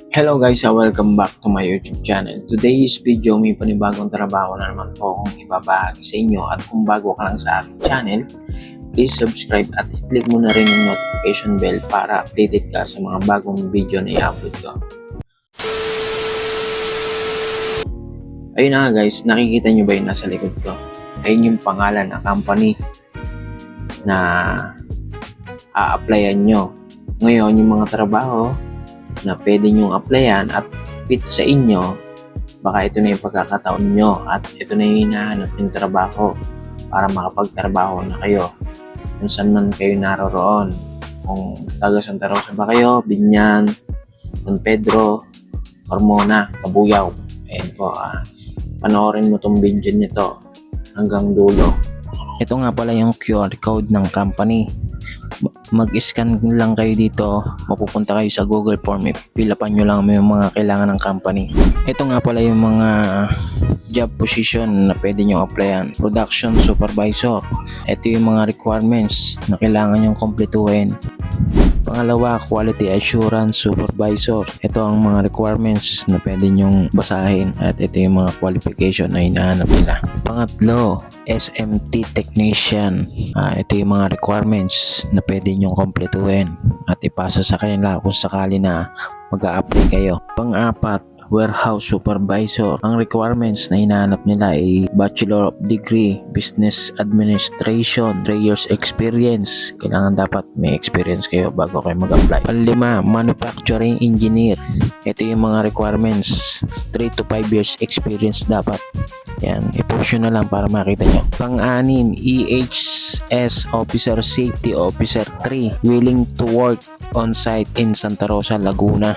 Hello guys, welcome back to my YouTube channel. Today's video may panibagong trabaho na naman po akong ibabahagi sa inyo at kung bago ka lang sa aking channel, please subscribe at click mo na rin yung notification bell para updated ka sa mga bagong video na i-upload ko. Ayun na nga guys, nakikita nyo ba yung nasa likod ko? Ayun yung pangalan ng company na a-applyan nyo. Ngayon, yung mga trabaho na pwede nyong applyan at fit sa inyo, baka ito na yung pagkakataon nyo at ito na yung hinahanap yung trabaho para makapagtrabaho na kayo kung saan man kayo naroroon. Kung taga Santa Rosa ba kayo, Binyan, Don Pedro, Carmona, Cabuyao, ayan po, panoorin mo tong video nito hanggang dulo. Ito nga pala yung QR code ng company. Mag-scan lang kayo dito, mapupunta kayo sa Google Form, ipilapan nyo lang yung mga kailangan ng company. Ito nga pala yung mga job position na pwede nyo applyan. Production supervisor, ito yung mga requirements na kailangan nyo kumpletuhin. Pangalawa, quality assurance supervisor, ito ang mga requirements na pwede nyong basahin at ito yung mga qualification na hinahanap nila. Pangatlo, SMT technician, ito yung mga requirements na pwede nyong kumpletuhin at ipasa sa kanila kung sakali na mag-a-apply kayo. Pang-apat, warehouse supervisor, ang requirements na hinahanap nila ay Bachelor of Degree, Business Administration, 3 years experience. Kailangan dapat may experience kayo bago kayo mag-apply. Panglima, manufacturing engineer, ito yung mga requirements, 3 to 5 years experience dapat. Yan, i-push nyo na lang para makita nyo. Pang-anim, EHS Officer, Safety Officer 3, willing to work on site in Santa Rosa, Laguna.